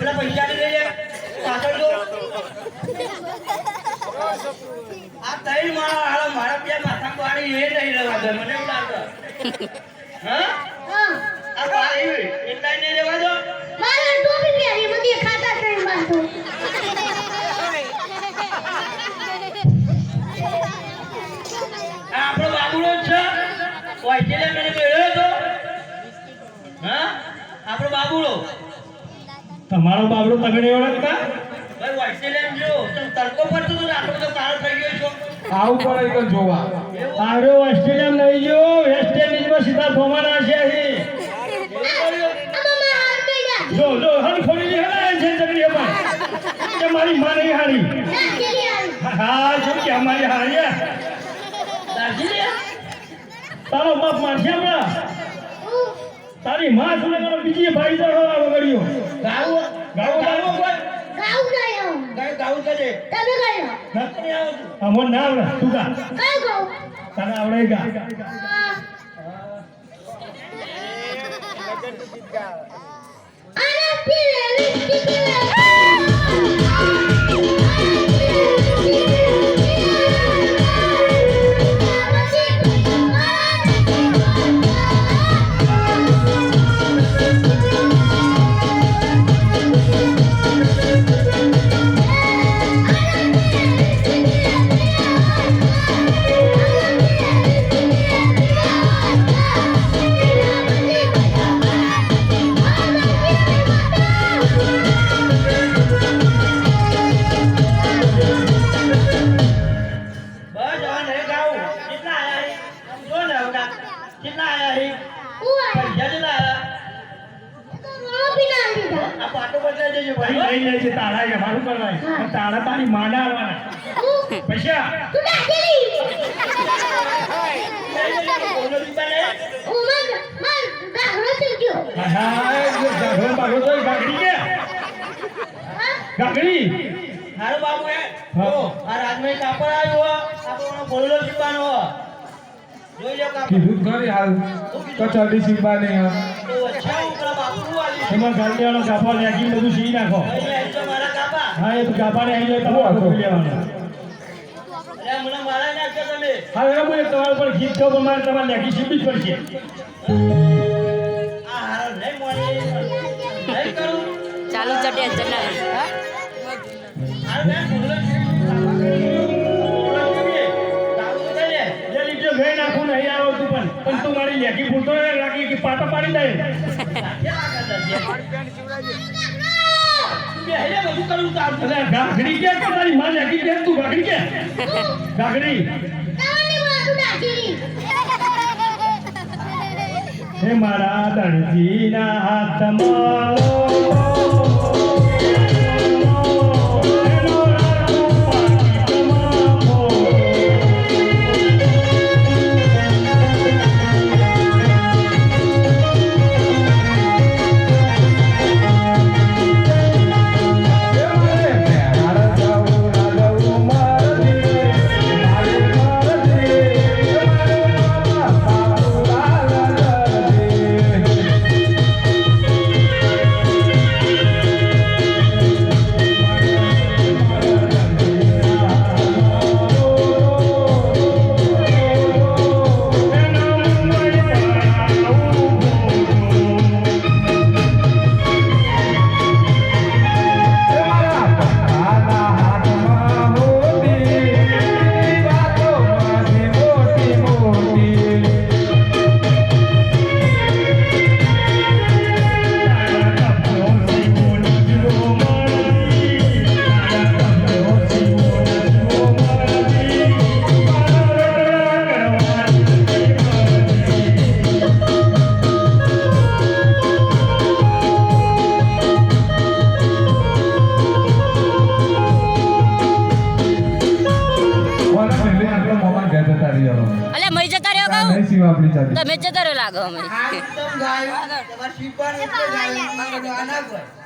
પેલા પૈસા લઈ લે પાછળ જો આ તઈ મારા બે માથા પાડી એ નહીં લેવા દે મને એવું લાગે હા આ પાડી એટલા નહીં લેવા દો મારા ટોપી પહેરી મને ખાતા કરી બાંધો આપણો બાબુડો છે ઓઇચેલે મને મેળ્યો તો હા આપણો બાબુડો તમારો બાબડો તગડે ઓળખતા ભાઈ ઓઇચેલે જો તમ તડકો પડતો તો આટલો બધો કાળો થઈ ગયો છો આવું પડે તો જોવા આવ્યો ઓસ્ટ્રેલિયા લઈ ગયો વેસ્ટ ઇન્ડિઝમાં સીધા ધોવાના છે અહીં જો હન ખોલી લે હલા છે તગડી અમાર કે મારી માં નહીં હારી હા જો કે અમારી હારી તારો બાપ મારશે હમણાં તારી માં સુને કરો બીજી ભાઈ તો વગડ્યો ગાવ ગાવ ગાવ ગાઉ ગયો ગાવ કરે તમે ગયો નથી આવતું અમો ના આવડે તું ગા કઈ ગયો તને આવડે ગા આના પીલે લિસ્ટી તાળા મારું કરવાય તાળા તારી માના આવવાના પૈસા તું ડાકેલી ઉમર માર ગાહરો થઈ ગયો હા ગાગડો બાગડો તો ગાગડી કે ગાગડી હારો બાબુ હે જો આ રાજમાં કાપડ આવ્યો આપણો બોલલો જીવાનો જોઈ લો કાપડ કીધું ખરી હાલ તો ચાલી સીબા નહીં તો અચ્છા ઉપરા બાબુ વાલી એમાં ગાડીવાળો કાપા લેગી બધું સી નાખો એ તો મારા કાપા હા એ તો કાપાને આવી જાય તમારે લેવાનો અરે મને મારા નાખ્યો તમે હા એ બોલે તમારા પર ગીત તો મારે તમારે લેગી સીબી જ પડશે આ હારો નહીં મોની નહીં કરું ચાલુ ચટે જના હાલ મેં બોલલો ગઈ નાખું નહીં આવતું પણ તું મારી લેગી ફૂટતો લાગી કે પાટા પાડી દે ગાગડી કે તારી માં લેગી કે તું ગાગડી કે ગાગડી હે મારા દરજીના હાથમાં તમે જતા રહ્યો લાગો અમે આ એકદમ ગાય તમાર શીપાન એટલે ગાય માંગો આના કોઈ